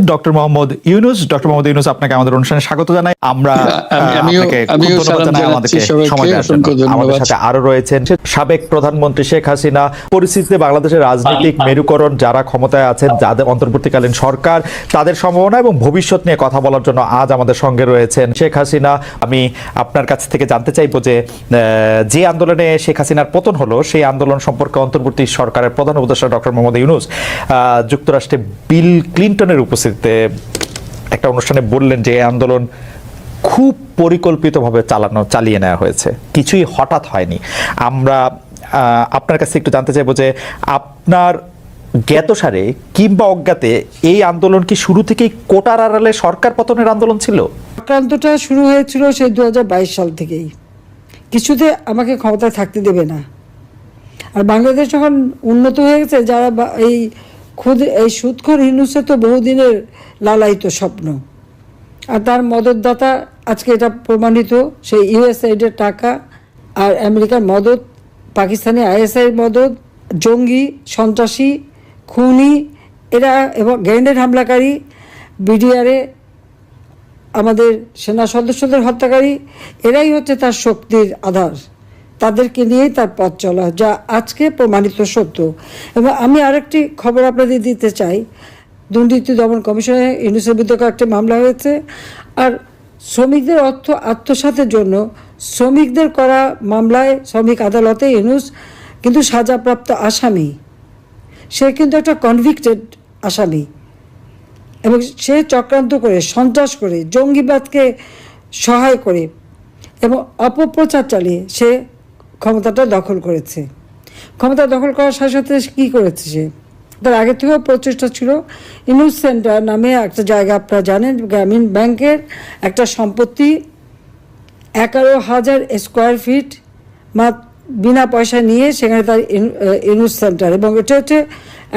Doctor Mohammad Yunus, আপনাকে আমাদের অনুষ্ঠানে স্বাগত জানাই। আমরা আমাদের সাথে আরো রয়েছেন সাবেক প্রধানমন্ত্রী শেখ হাসিনা, পরিস্থিতিতে বাংলাদেশের রাজনৈতিক মেরুকরণ, যারা ক্ষমতায় আছেন, যাদের অন্তর্বর্তীকালীন সরকার, তাদের সম্ভাবনা এবং ভবিষ্যৎ নিয়ে কথা বলার জন্য আজ আমাদের সঙ্গে রয়েছেন শেখ হাসিনা। আমি আপনার কাছ থেকে জানতে চাইবো যে আন্দোলনে শেখ হাসিনার পতন হলো, সেই আন্দোলন সম্পর্কে অন্তর্বর্তী সরকারের প্রধান উপদেষ্টা ডক্টর মোহাম্মদ ইউনূস যুক্তরাষ্ট্রে বিল ক্লিন্টনের উপস্থিতিতে একটা অনুষ্ঠানে বললেন যে এই আন্দোলন খুব পরিকল্পিতভাবে চালিয়ে নেওয়া হয়েছে, কিছুই হঠাৎ হয়নি। আমরা আপনার কাছে একটু জানতে চাইবো যে আপনার জ্ঞাতসারে কিংবা অজ্ঞাতে এই আন্দোলন কি শুরু থেকেই কোটার আড়ালে সরকার পতনের আন্দোলন ছিল? আক্রান্তটা শুরু হয়েছিল সেই 2022 সাল থেকেই। কিছুতে আমাকে ক্ষমতায় থাকতে দেবে না। আর বাংলাদেশ যখন উন্নত হয়ে গেছে, যারা এই সুদখোর ইউনূসের তো বহুদিনের লালায়িত স্বপ্ন, আর তার মদতদাতা আজকে এটা প্রমাণিত। সেই ইউএসএইডের টাকা আর আমেরিকার মদত, পাকিস্তানি আইএসআইয়ের মদত, জঙ্গি, সন্ত্রাসী, খুনি এরা এবং গ্রেনেড হামলাকারী, বিডিআরে আমাদের সেনা সদস্যদের হত্যাকারী, এরাই হচ্ছে তার শক্তির আধার। তাদেরকে নিয়েই তার পথ চলা, যা আজকে প্রমাণিত সত্য। এবং আমি আরেকটি খবর আপনাদের দিতে চাই, দুর্নীতি দমন কমিশনে ইউনূসের বিরুদ্ধে একটা মামলা হয়েছে। আর শ্রমিকদের অর্থ আত্মসাতের জন্য শ্রমিকদের করা মামলায় শ্রমিক আদালতে ইউনূস কিন্তু সাজাপ্রাপ্ত আসামি। সে কিন্তু একটা কনভিক্টেড আসামি, এবং সে চক্রান্ত করে, সন্ত্রাস করে, জঙ্গিবাদকে সহায় করে এবং অপপ্রচার চালিয়ে সে ক্ষমতাটা দখল করেছে। ক্ষমতা দখল করার সাথে সাথে কী করেছে, সে তার আগে থেকেও প্রচেষ্টা ছিল। ইউনূস সেন্টার নামে একটা জায়গা, আপনারা জানেন, গ্রামীণ ব্যাংকের একটা সম্পত্তি 11,000 স্কোয়ার ফিট বিনা পয়সা নিয়ে সেখানে তার ইউনূস সেন্টার, এবং এটা হচ্ছে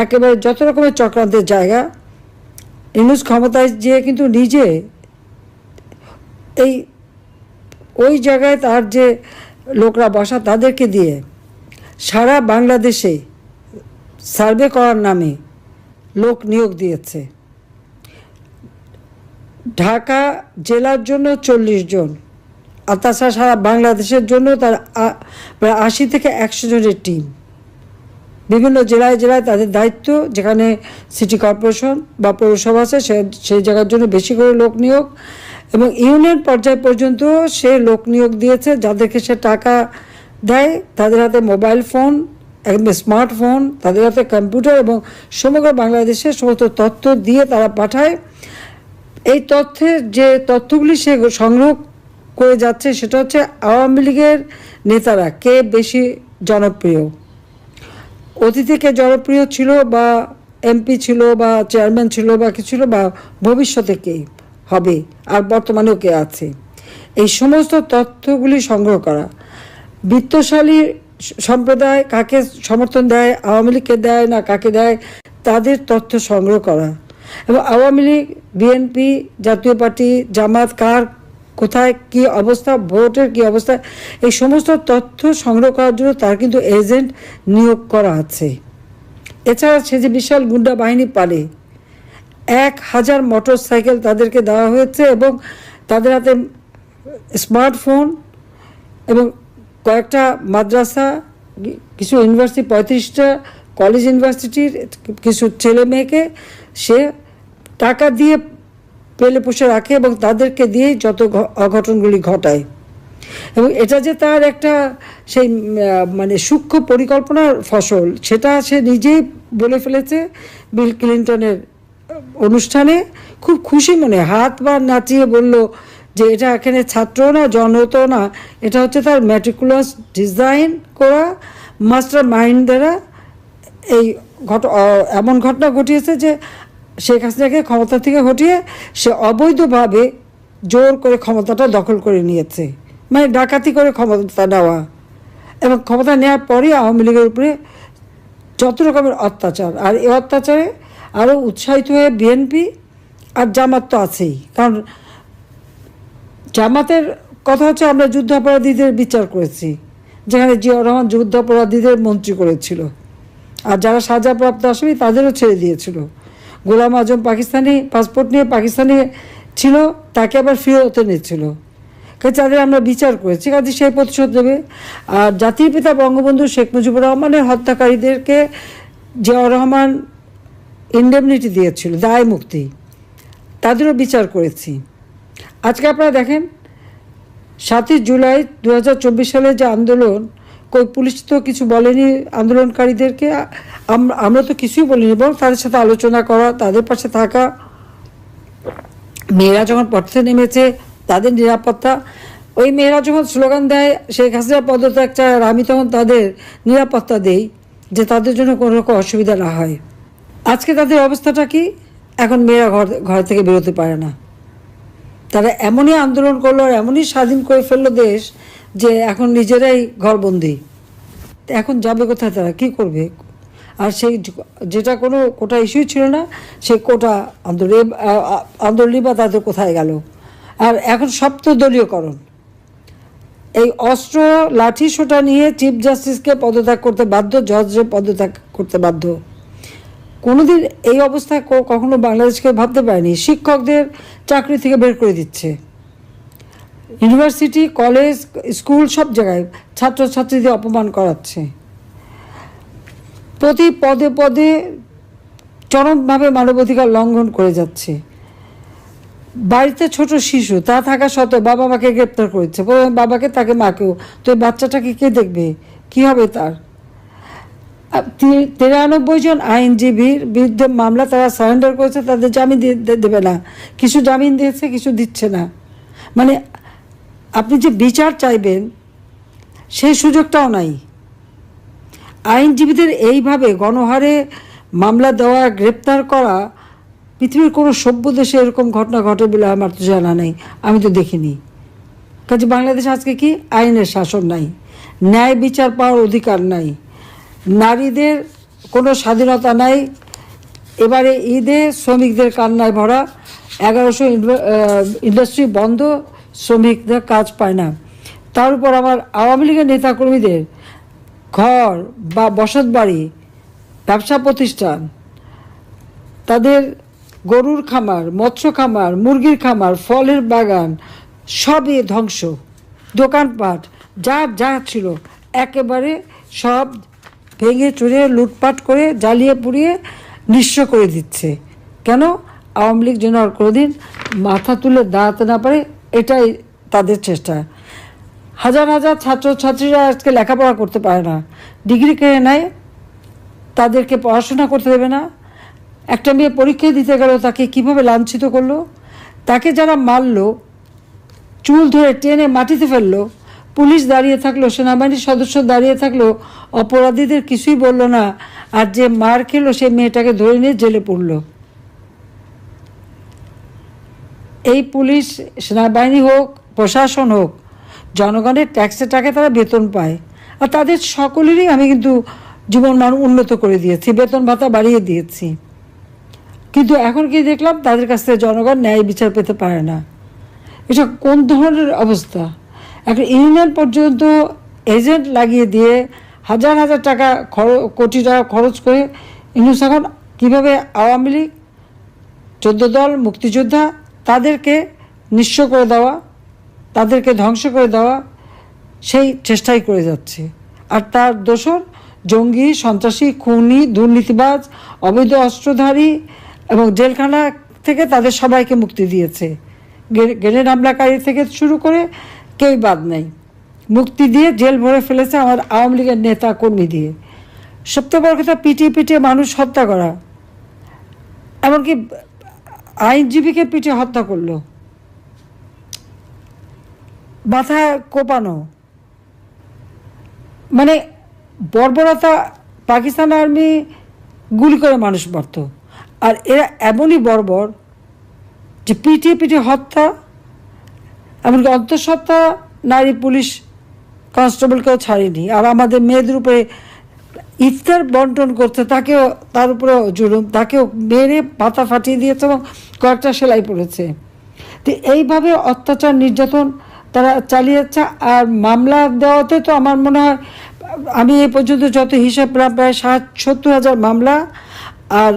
একেবারে যত রকমের চক্রান্তের জায়গা। ইউনূস ক্ষমতায় যেয়ে কিন্তু নিজে ওই জায়গায় তার যে লোকরা বসা, তাদেরকে দিয়ে সারা বাংলাদেশে সার্ভে করার নামে লোক নিয়োগ দিয়েছে। ঢাকা জেলার জন্য 40 জন, আর তাছাড়া সারা বাংলাদেশের জন্য তার প্রায় 80 থেকে 100 জনের টিম। বিভিন্ন জেলায় জেলায় তাদের দায়িত্ব, যেখানে সিটি কর্পোরেশন বা পৌরসভা আছে সেই জায়গার জন্য বেশি করে লোক নিয়োগ, এবং ইউনিয়ন পর্যায় পর্যন্ত সে লোক নিয়োগ দিয়েছে, যাদেরকে সে টাকা দেয়। তাদের হাতে মোবাইল ফোন, একদম স্মার্টফোন, তাদের হাতে কম্পিউটার, এবং সমগ্র বাংলাদেশের সমস্ত তথ্য দিয়ে তারা পাঠায়। এই তথ্যের যে তথ্যগুলি সে সংগ্রহ করে যাচ্ছে, সেটা হচ্ছে আওয়ামী লীগের নেতারা কে বেশি জনপ্রিয়, অতীতে কে জনপ্রিয় ছিল, বা এমপি ছিল, বা চেয়ারম্যান ছিল, বা কি ছিল, বা ভবিষ্যতে কে হবে, আর বর্তমানেও কে আছে। এই সমস্ত তথ্যগুলি সংগ্রহ করা, বিত্তশালী সম্প্রদায় কাকে সমর্থন দেয়, আওয়ামী লীগকে দেয় না কাকে দেয়, তাদের তথ্য সংগ্রহ করা, এবং আওয়ামী লীগ, বিএনপি, জাতীয় পার্টি, জামাত কার কোথায় কি অবস্থা, ভোটের কি অবস্থা, এই সমস্ত তথ্য সংগ্রহ করার জন্য তার কিন্তু এজেন্ট নিয়োগ করা আছে। এছাড়া সে যে বিশাল গুন্ডা বাহিনী পালে, 1000 মোটর সাইকেল তাদেরকে দেওয়া হয়েছে, এবং তাদের হাতে স্মার্টফোন, এবং কয়েকটা মাদ্রাসা, কিছু ইউনিভার্সিটি, 35টা কলেজ ইউনিভার্সিটির কিছু ছেলে মেয়েকে সে টাকা দিয়ে পেলে পুষে রাখে, এবং তাদেরকে দিয়ে যত অঘটনগুলি ঘটায়। এবং এটা যে তার একটা সেই মানে সূক্ষ্ম পরিকল্পনার ফসল, সেটা সে নিজেই বলে ফেলেছে বিল ক্লিন্টনের অনুষ্ঠানে। খুব খুশি মনে হাত বা নাচিয়ে বলল যে এটা এখানে ছাত্র না, জনতো না, এটা হচ্ছে তার ম্যাটিকুলাস ডিজাইন করা মাস্টার মাইন্ড দ্বারা এই এমন ঘটনা ঘটিয়েছে যে শেখ হাসিনাকে ক্ষমতা থেকে হটিয়ে সে অবৈধভাবে জোর করে ক্ষমতাটা দখল করে নিয়েছে, মানে ডাকাতি করে ক্ষমতা নেওয়া, এবং ক্ষমতা নেওয়ার পরে আওয়ামী লীগের উপরে যত রকমের অত্যাচার, আর এই অত্যাচারে আরও উৎসাহিত হয়ে বিএনপি আর জামাত তো আছেই। কারণ জামাতের কথা হচ্ছে, আমরা যুদ্ধাপরাধীদের বিচার করেছি, যেখানে জিয়াউর রহমান যুদ্ধাপরাধীদের মন্ত্রী করেছিল, আর যারা সাজাপ্রাপ্ত আসামি তাদেরও ছেড়ে দিয়েছিল। গোলাম আজম পাকিস্তানি পাসপোর্ট নিয়ে পাকিস্তানি ছিল, তাকে আবার ফিরত এনেছিল। কাজে তাদের আমরা বিচার করেছি, কাজে সেই প্রতিশোধ দেবে। আর জাতির পিতা বঙ্গবন্ধু শেখ মুজিবুর রহমানের হত্যাকারীদেরকে জিয়াউর রহমান ইন্ডেমনিটি দিয়েছিল, দায় মুক্তি, তাদেরও বিচার করেছি। আজকে আপনারা দেখেন 7ই জুলাই 2024 সালে যে আন্দোলন, কই পুলিশ তো কিছু বলেনি আন্দোলনকারীদেরকে, আমরা তো কিছুই বলিনি, বরং তাদের সাথে আলোচনা করা, তাদের পাশে থাকা। মেয়েরা যখন পথে নেমেছে তাদের নিরাপত্তা, ওই মেয়েরা যখন স্লোগান দেয় শেখ হাসিনা পদত্যাগ চায়, আর আমি তখন তাদের নিরাপত্তা দেই যে তাদের জন্য কোনো রকম অসুবিধা না হয়। আজকে তাদের অবস্থাটা কি? এখন মেয়েরা ঘর থেকে বেরোতে পারে না। তারা এমনই আন্দোলন করলো আর এমনই স্বাধীন করে ফেললো দেশ যে এখন নিজেরাই ঘরবন্দি। এখন যাবে কোথায়, তারা কি করবে? আর সেই যেটা কোনো কোটা ইস্যুই ছিল না, সেই কোটা আন্দোলনই বা তাদের কোথায় গেল? আর এখন সপ্তদলীয়করণ, এই অস্ত্র লাঠি সোটা নিয়ে চিফ জাস্টিসকে পদত্যাগ করতে বাধ্য, জজকে পদত্যাগ করতে বাধ্য। কোনোদিন এই অবস্থায় কখনো বাংলাদেশকে ভাবতে পারেনি। শিক্ষকদের চাকরি থেকে বের করে দিচ্ছে, ইউনিভার্সিটি, কলেজ, স্কুল সব জায়গায় ছাত্রছাত্রীদের অপমান করাচ্ছে, প্রতি পদে পদে চরমভাবে মানবাধিকার লঙ্ঘন করে যাচ্ছে। বাড়িতে ছোট শিশু তা থাকা সত্ত্বেও বাবা মাকে গ্রেপ্তার করেছে, বাবাকে তাকে মাকেও। তো এই বাচ্চাটাকে কে দেখবে? কি হবে তার? 93 জন আইনজীবীর বিরুদ্ধে মামলা তারা সারেন্ডার করেছে, তাদের জামিন দেবে না। কিছু জামিন দিয়েছে, কিছু দিচ্ছে না। মানে আপনি যে বিচার চাইবেন সেই সুযোগটাও নাই। আইনজীবীদের এইভাবে গণহারে মামলা দেওয়া, গ্রেপ্তার করা, পৃথিবীর কোনো সভ্য দেশে এরকম ঘটনা ঘটে বলে আমার তো জানা নেই, আমি তো দেখিনি। কাজে বাংলাদেশ আজকে কি? আইনের শাসন নাই, ন্যায় বিচার পাওয়ার অধিকার নাই, নারীদের কোনো স্বাধীনতা নাই। এবারে ঈদে শ্রমিকদের কান্নায় ভরা, 1100 ইন্ডাস্ট্রি বন্ধ, শ্রমিকদের কাজ পায় না। তার উপর আমার আওয়ামী লীগের নেতাকর্মীদের ঘর বা বসত বাড়ি, ব্যবসা প্রতিষ্ঠান, তাদের গরুর খামার, মৎস্য খামার, মুরগির খামার, ফলের বাগান সবই ধ্বংস, দোকানপাট যা ছিল একেবারে সব ভেঙে চুরে লুটপাট করে জ্বালিয়ে পুড়িয়ে নিঃস্ব করে দিচ্ছে। কেন? আওয়ামী লীগ যেন আর কোনোদিন মাথা তুলে দাঁড়াতে না পারে, এটাই তাদের চেষ্টা। হাজার হাজার ছাত্রছাত্রীরা আজকে লেখাপড়া করতে পারে না, ডিগ্রি কেড়ে নেয়, তাদেরকে পড়াশোনা করতে দেবে না। একটা মেয়ে পরীক্ষা দিতে গেল, তাকে কিভাবে লাঞ্ছিত করলো, তাকে যারা মারলো, চুল ধরে টেনে মাটিতে ফেললো, পুলিশ দাঁড়িয়ে থাকলো, সেনাবাহিনীর সদস্য দাঁড়িয়ে থাকলো, অপরাধীদের কিছুই বললো না। আর যে মার খেলো সেই মেয়েটাকে ধরে নিয়ে জেলে পড়লো। এই পুলিশ, সেনাবাহিনী হোক, প্রশাসন হোক, জনগণের ট্যাক্সের টাকা তারা বেতন পায়। আর তাদের সকলেরই আমি কিন্তু জীবনমান উন্নত করে দিয়েছি, বেতন ভাতা বাড়িয়ে দিয়েছি। কিন্তু এখন কি দেখলাম, তাদের কাছ থেকে জনগণ ন্যায় বিচার পেতে পারে না। এটা কোন ধরনের অবস্থা? একটা ইউনিয়ন পর্যন্ত এজেন্ট লাগিয়ে দিয়ে হাজার হাজার টাকা কোটি টাকা খরচ করে ইউনুস এখন কীভাবে আওয়ামী লীগ, 14 দল, মুক্তিযোদ্ধা, তাদেরকে নিঃস্ব করে দেওয়া, তাদেরকে ধ্বংস করে দেওয়া, সেই চেষ্টাই করে যাচ্ছে। আর তার দোসর জঙ্গি, সন্ত্রাসী, খুনি, দুর্নীতিবাজ, অবৈধ অস্ত্রধারী এবং জেলখানা থেকে তাদের সবাইকে মুক্তি দিয়েছে। গ্রেনেড হামলাকারী থেকে শুরু করে কেউই বাদ নেই, মুক্তি দিয়ে জেল ভরে ফেলেছে আমার আওয়ামী লীগের নেতা কর্মী দিয়ে। সবচেয়ে বড় কথা, পিটিয়ে মানুষ হত্যা করা, এমনকি আইনজীবীকে পিটিয়ে হত্যা করলো, মাথায় কোপানো, মানে বর্বরতা। পাকিস্তান আর্মি গুলি করে মানুষ মারত, আর এরা এমনই বর্বর যে পিটিয়ে হত্যা, এমনকি অন্তঃসত্ত্বা নারী পুলিশ কনস্টেবলকেও ছাড়েনি। আর আমাদের মেয়েদের উপরে ইফতার বন্টন করতে, তাকেও, তার উপরেও জুলুম, তাকেও মেরে পাতা ফাটিয়ে দিয়েছে এবং কয়েকটা সেলাই পড়েছে। তো এইভাবে অত্যাচার, নির্যাতন তারা চালিয়েছে। আর মামলা দেওয়াতে তো আমার মনে হয়, আমি এ পর্যন্ত যত হিসাব, প্রায় 70,000 মামলা, আর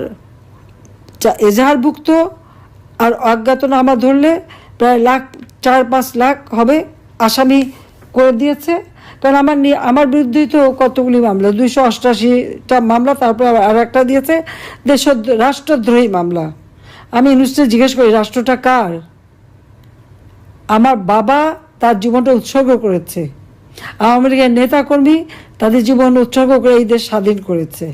এজাহারভুক্ত আর অজ্ঞাতনামা ধরলে প্রায় 4-5 লাখ হবে আসামি করে দিয়েছে। কারণ আমার বিরুদ্ধেই তো কতগুলি মামলা, 288টা মামলা, তারপর আর একটা দিয়েছে রাষ্ট্রদ্রোহী মামলা। আমি ইউনুসকে জিজ্ঞেস করি, রাষ্ট্রটা কার? আমার বাবা তার জীবনটা উৎসর্গ করেছে, আওয়ামী লীগের নেতাকর্মী তাদের জীবন উৎসর্গ করে এই দেশ স্বাধীন করেছে।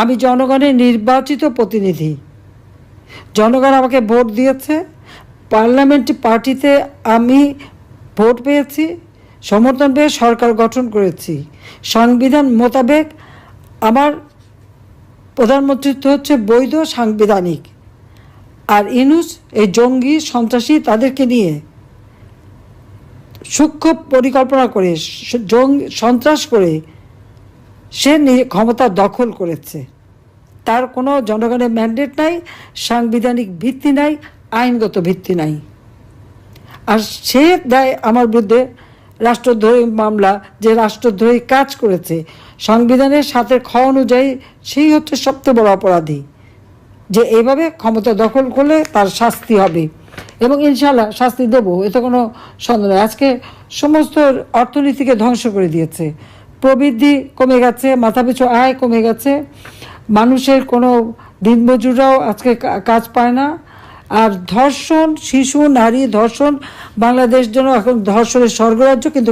আমি জনগণের নির্বাচিত প্রতিনিধি, জনগণ আমাকে ভোট দিয়েছে, পার্লামেন্টারি পার্টিতে আমি ভোট পেয়েছি, সমর্থন পেয়ে সরকার গঠন করেছি। সংবিধান মোতাবেক আমার প্রধানমন্ত্রিত্ব হচ্ছে বৈধ সাংবিধানিক। আর ইউনূস এই জঙ্গি সন্ত্রাসী তাদেরকে নিয়ে সূক্ষ্ম পরিকল্পনা করে সন্ত্রাস করে সে ক্ষমতা দখল করেছে। তার কোনো জনগণের ম্যান্ডেট নাই, সাংবিধানিক ভিত্তি নাই, আইনগত ভিত্তি নাই। আর সে দেয় আমার বিরুদ্ধে রাষ্ট্রদ্রোহী মামলা, যে রাষ্ট্রদ্রোহী কাজ করেছে। সংবিধানের 7 খ অনুযায়ী সেই হচ্ছে সবচেয়ে বড় অপরাধী, যে এইভাবে ক্ষমতা দখল করলে তার শাস্তি হবে, এবং ইনশাল্লাহ শাস্তি দেব, এতে কোনো সন্দেহ নেই। আজকে সমস্ত অর্থনীতিকে ধ্বংস করে দিয়েছে, প্রবৃদ্ধি কমে গেছে, মাথাপিছু আয় কমে গেছে, মানুষের কোনো দিনমজুররাও আজকে কাজ পায় না। আর ধর্ষণ, শিশু নারী ধর্ষণ, বাংলাদেশ যেন এখন ধর্ষণের স্বর্গরাজ্য, কিন্তু